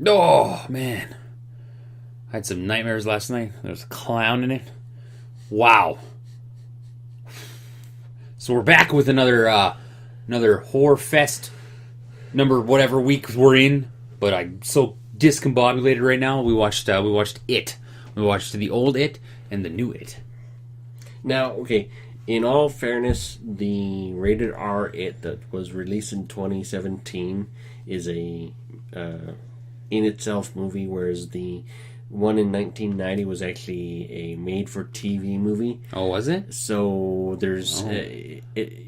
Oh man, I had some nightmares last night. There was a clown in it. Wow. So we're back with another horror fest number whatever week we're in. But I'm so discombobulated right now. We watched It. We watched the old It and the new It. Now, okay, in all fairness, the rated R It that was released in 2017 is a in itself movie, whereas the one in 1990 was actually a made-for-TV movie. Oh, was it? So there's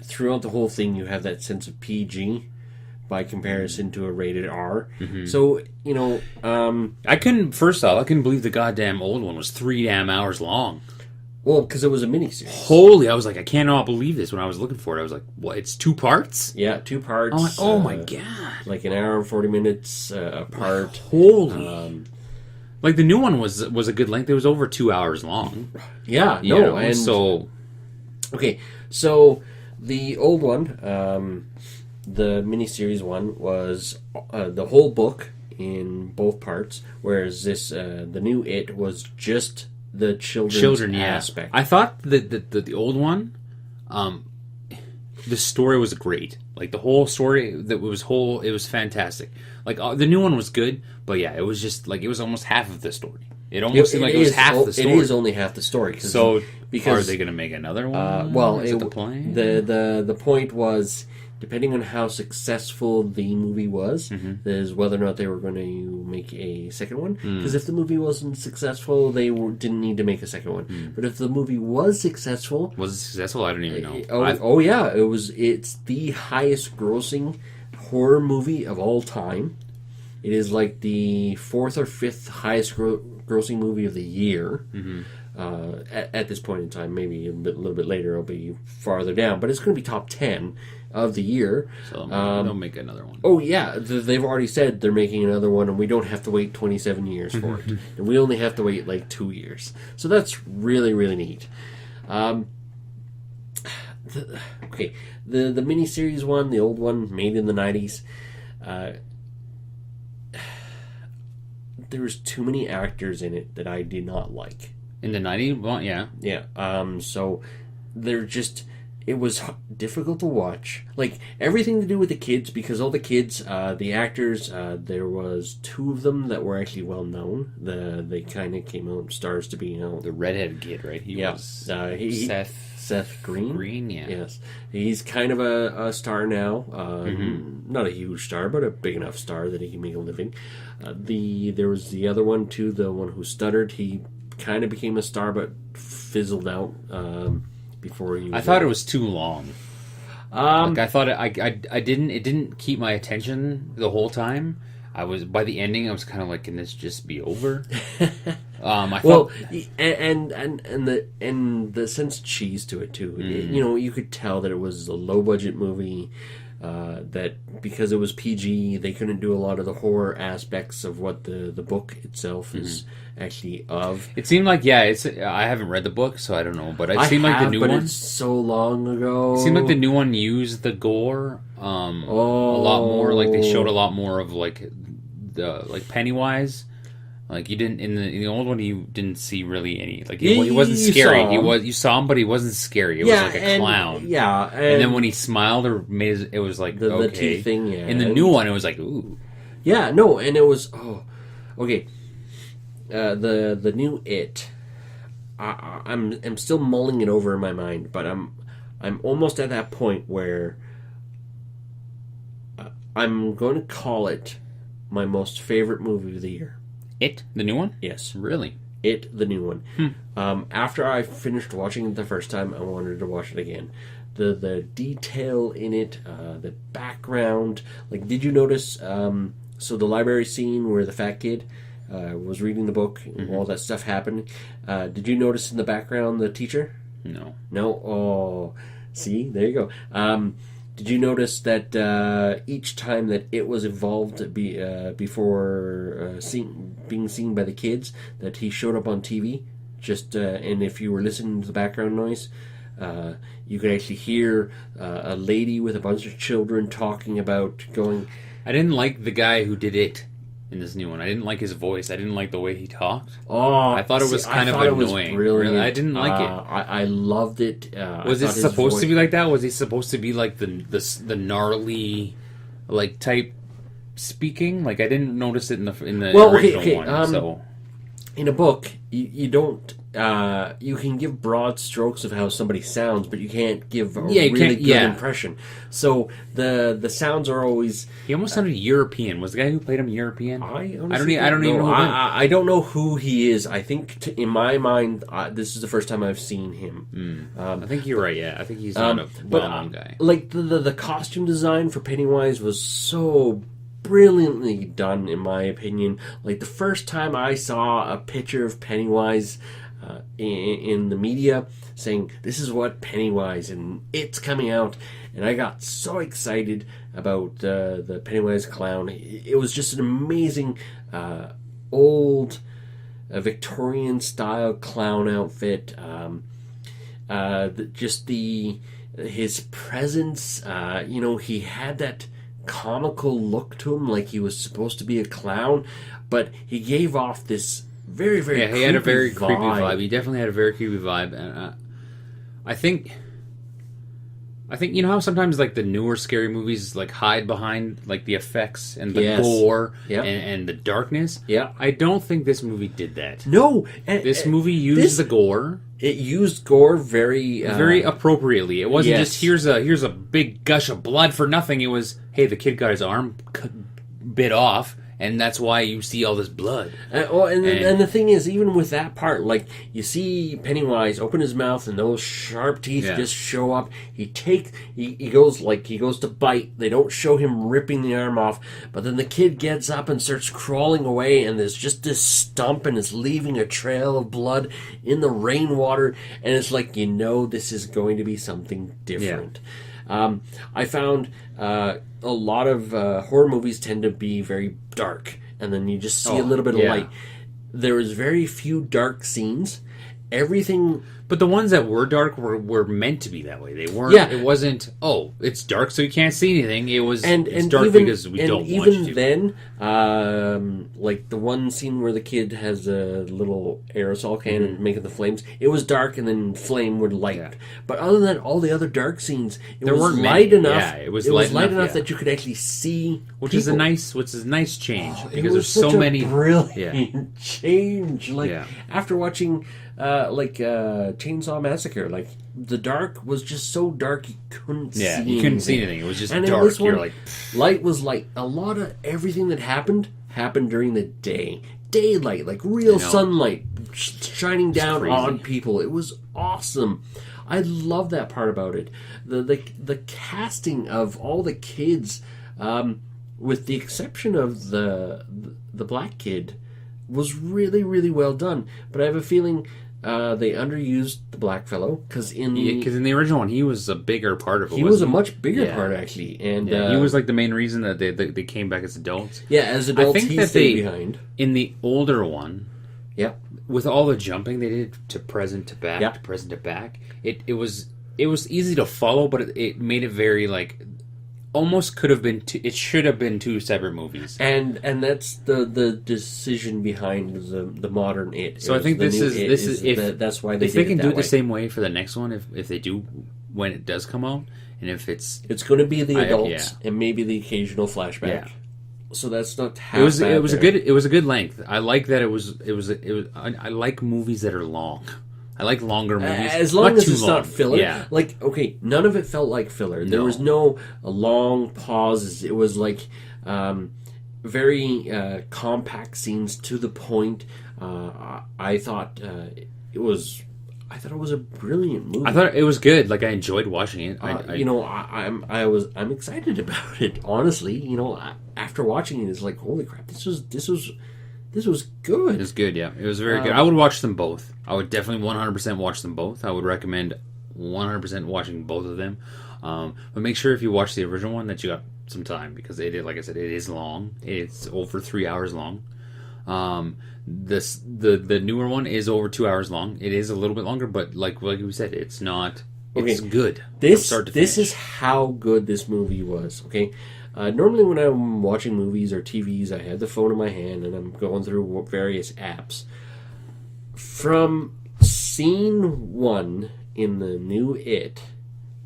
throughout the whole thing, you have that sense of PG by comparison to a rated R. Mm-hmm. So I couldn't believe the goddamn old one was 3 damn hours long. well, because it was a miniseries. Holy, I was like, I cannot believe this when I was looking for it. I was like, what, it's 2 parts? Yeah, 2 parts. I'm like, oh my god. Like an hour and 40 minutes apart. Holy. Like the new one was a good length. It was over 2 hours long. Yeah, You no, know, and so okay, so the old one, the miniseries one, was the whole book in both parts, whereas this the new It was just the children aspect. I thought that the old one, the story was great. Like the whole story, it was fantastic. Like the new one was good, but yeah, it was just like it was almost half of the story. It almost seemed like it was half the story. It is only half the story. So, because are they going to make another one? Well, is it the plan? The point was, depending on how successful the movie was, is whether or not they were going to make a second one. Because if the movie wasn't successful, didn't need to make a second one. But if the movie was successful, Was it successful? I don't even know. oh yeah, it was. It's the highest grossing horror movie of all time. It is like the 4th or 5th highest grossing movie of the year. At this point in time, maybe a little bit later, it'll be farther down, but it's going to be top 10 of the year. So they'll make another one. Oh yeah, they've already said they're making another one, and we don't have to wait 27 years for it, and we only have to wait like 2 years. So that's really, really neat. Okay, the miniseries one, the old one, made in the 90s. There was too many actors in it that I did not like. In the 90s? Well, yeah. Yeah. So it was difficult to watch. Like everything to do with the kids, because all the kids, the actors, there was 2 of them that were actually well known. They kind of came out stars to be The redhead kid, right? He was Seth Green. Green, yeah. Yes, he's kind of a star now. Not a huge star, but a big enough star that he can make a living. There was the other one too, the one who stuttered. He kind of became a star, but fizzled out before he. I thought it was too long. Like I thought it didn't keep my attention the whole time. By the ending, I was kind of like, can this just be over? I well, thought, and the sense of cheese to it too. You could tell that it was a low budget movie. That because it was PG, they couldn't do a lot of the horror aspects of what the book itself is actually of. it seemed like I haven't read the book, so I don't know, but it seemed like the new but one. It's so long ago. It seemed like the new one used the gore a lot more. Like they showed a lot more of like Pennywise. Like you didn't in the old one, you didn't see really any. Like he wasn't scary. You saw him, but he wasn't scary. It was like a clown. Yeah, and then when he smiled or made it was like the teeth thing. Yeah, in the new one, it was like ooh. Yeah, no, and it was okay. The new It. I'm still mulling it over in my mind, but I'm almost at that point where I'm going to call it my most favorite movie of the year. It, the new one? Yes. Really? It, the new one. After I finished watching it the first time, I wanted to watch it again. The detail in it, the background. Like, did you notice, so the library scene where the fat kid was reading the book and all that stuff happened. Did you notice in the background the teacher? No. No? Oh, see? There you go. Did you notice that each time that it was involved before being seen by the kids, that he showed up on TV? And if you were listening to the background noise, you could actually hear a lady with a bunch of children talking about going... I didn't like the guy who did it. in this new one. I didn't like his voice. I didn't like the way he talked. Oh, I thought it was kind of annoying. Really, I didn't like it. I loved it. Was it supposed to be like that? Was he supposed to be like the gnarly, like type speaking? Like I didn't notice it in the original one. So in a book, you don't. You can give broad strokes of how somebody sounds, but you can't give a really good impression. So the sounds are always. He almost sounded European. Was the guy who played him European? I don't even know. I don't know who he is. I think in my mind, this is the first time I've seen him. I think you're right. Yeah, I think he's not a well-known guy. Like the costume design for Pennywise was so brilliantly done, in my opinion. Like the first time I saw a picture of Pennywise in the media saying this is what Pennywise and it's coming out, and I got so excited about the Pennywise clown. It was just an amazing old Victorian style clown outfit. His presence, he had that comical look to him, like he was supposed to be a clown, but he gave off this very, very he had a very creepy vibe. He definitely had a very creepy vibe, and I think you know how sometimes like the newer scary movies like hide behind like the effects and the gore and the darkness. Yeah, I don't think this movie did that. No, this movie used the gore. It used gore very appropriately. It wasn't just here's a big gush of blood for nothing. It was, hey, the kid got his arm bit off, and that's why you see all this blood. And the thing is, even with that part, like you see Pennywise open his mouth and those sharp teeth just show up. He goes to bite. They don't show him ripping the arm off, but then the kid gets up and starts crawling away, and there's just this stump, and it's leaving a trail of blood in the rainwater, and it's like this is going to be something different. I found a lot of horror movies tend to be very dark, and then you just see a little bit of light. There was very few dark scenes. Everything, but the ones that were dark were meant to be that way. They weren't. Yeah. It wasn't. Oh, it's dark, so you can't see anything. It was. It's dark because we don't want you to. Even then, like the one scene where the kid has a little aerosol can and making the flames. It was dark, and then flame would light. Yeah. But other than that, all the other dark scenes, it was light enough. Yeah, it was light enough that you could actually see. Which is a nice change because there's so many brilliant change. After watching. Chainsaw Massacre, like the dark was just so dark you couldn't see anything. You couldn't see anything. It was just dark. You're like, light was light. A lot of everything that happened during the day. Daylight, like real sunlight shining down on people. It was awesome. I love that part about it. The casting of all the kids, with the exception of the black kid, was really, really well done. But I have a feeling they underused the black fellow because in the original one he was a bigger part of it. He was a much bigger part actually, and he was like the main reason that they came back as adults. Yeah, as adults, I think he stayed behind. In the older one, with all the jumping they did to present to back, it was easy to follow, but it made it very like. Almost could have been. It should have been two separate movies, and that's the decision behind the modern It. So I think this is that's why they can do it the same way for the next one. If they do when it does come out, and if it's going to be the adults and maybe the occasional flashback. Yeah. So that's not half bad. It was a good length. I like that it was. I like movies that are long. I like longer movies. As long as it's not filler. Yeah. Like, okay, none of it felt like filler. There was no long pauses. It was like very compact scenes to the point. I thought it was a brilliant movie. I thought it was good. Like I enjoyed watching it. I'm excited about it. Honestly, after watching it, it's like holy crap! This was good. It was good, yeah. It was very good. I would watch them both. I would definitely 100% watch them both. I would recommend 100% watching both of them. But make sure if you watch the original one that you got some time because like I said, it is long. It's over 3 hours long. The newer one is over 2 hours long. It is a little bit longer, but like we said, it's not It's good. This Start to this finish. is how good this movie was. Okay, normally when I'm watching movies or TVs, I have the phone in my hand and I'm going through various apps. From scene 1 in the new It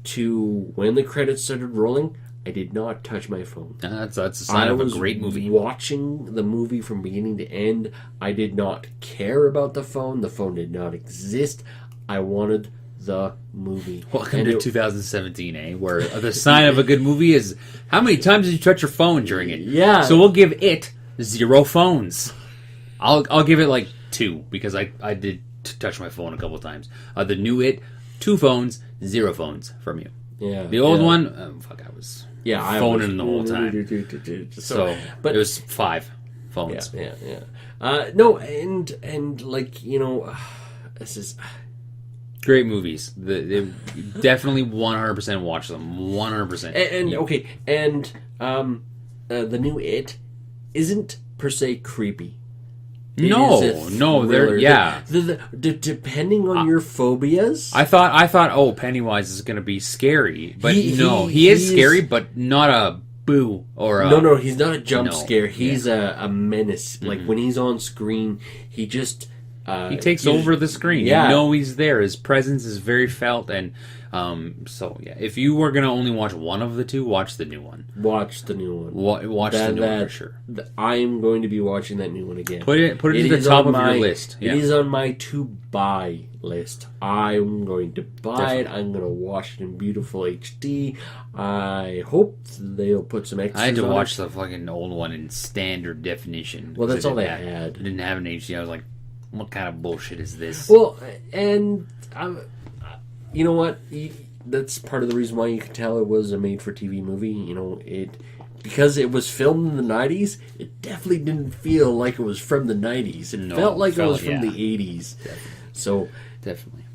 to when the credits started rolling, I did not touch my phone. That's a sign of a great movie. Watching the movie from beginning to end, I did not care about the phone. The phone did not exist. I wanted the movie. Welcome to 2017, where the sign of a good movie is how many times did you touch your phone during it? Yeah. So we'll give it 0 phones. I'll give it like 2 because I did touch my phone a couple of times. The new It, 2 phones, 0 phones from you. Yeah. The old yeah. one, I was phoning the whole time. So, but it was 5 phones. Yeah. No, and like this is. Great movies. They definitely 100% watch them. 100%. And okay, and the new It isn't per se creepy. It No, is a no, thriller. yeah. Depending on your phobias, I thought, oh, Pennywise is going to be scary, but he is scary, but not a boo or a... No, he's not a jump No, scare. He's a menace. Like when he's on screen, he just he takes over the screen. Yeah. You know he's there. His presence is very felt, and so yeah. If you were gonna only watch one of the two, watch the new one. Watch the new one. Watch the new one for sure. I am going to be watching that new one again. Put it at the top of your list. Yeah. It is on my to buy list. I'm going to buy it. I'm going to watch it in beautiful HD. I hope they'll put some extras. I had to on watch it. the fucking old one in standard definition. Well, that's all they It had. didn't have an HD. I was like, what kind of bullshit is this? Well, and you know what? That's part of the reason why you can tell it was a made-for-TV movie. Because it was filmed in the 90s, it definitely didn't feel like it was from the 90s. It felt like it was from the 80s. Definitely. So Definitely.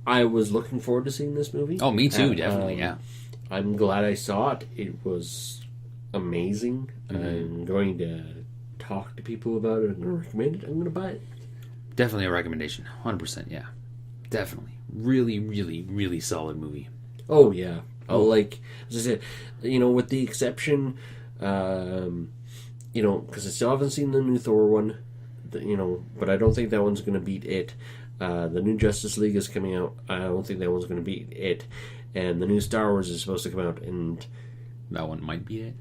I was looking forward to seeing this movie. Oh, me too. Definitely. Yeah. I'm glad I saw it. It was amazing. Mm-hmm. I'm going to talk to people about it. I'm going to recommend it. I'm going to buy it. Definitely a recommendation. 100%. Yeah. Definitely. Really, really, really solid movie. Oh, yeah. Like, as I said, with the exception, because I still haven't seen the new Thor one, but I don't think that one's going to beat it. The new Justice League is coming out. I don't think that one's going to beat it. And the new Star Wars is supposed to come out, and That one might beat it.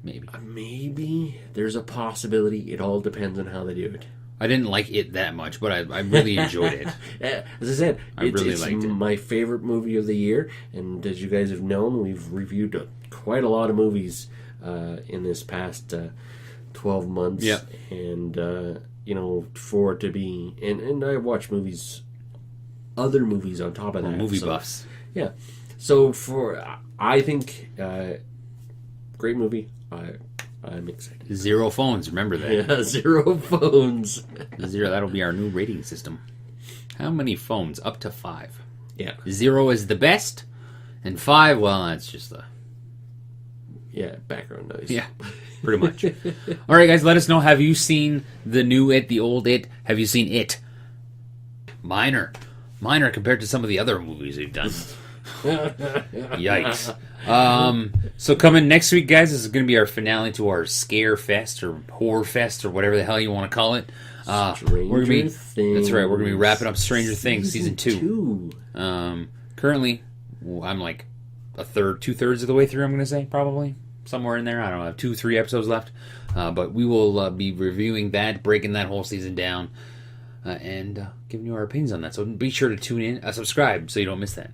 Maybe. maybe there's a possibility. It all depends on how they do it. I didn't like it that much, but I really enjoyed it. As I said, really it's liked it. my favorite movie of the year, and as you guys have known, we've reviewed quite a lot of movies in this past 12 months. Yeah. And for it to be, and I watch other movies on top of that. Movie so, buffs. Yeah. So I think great movie. I'm excited. 0 phones. Remember that. Yeah, 0 phones. 0. That'll be our new rating system. How many phones? Up to 5. Yeah. 0 is the best, and 5, well, that's just the... Yeah, background noise. Yeah, pretty much. All right, guys, let us know. Have you seen the new It, the old It? Have you seen It? Minor compared to some of the other movies we've done. Yikes. So coming next week, guys, this is going to be our finale to our Scare Fest or Horror Fest or whatever the hell you want to call it. We're gonna be, that's right. We're going to be wrapping up Stranger Things season 2. Currently, I'm like 2/3 of the way through. I'm going to say probably somewhere in there. I don't know. I have 2-3 episodes left, but we will be reviewing that, breaking that whole season down, and giving you our opinions on that. So be sure to tune in, subscribe, so you don't miss that.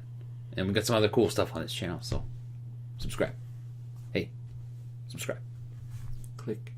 And we got some other cool stuff on this channel, so subscribe. Hey, subscribe. Click.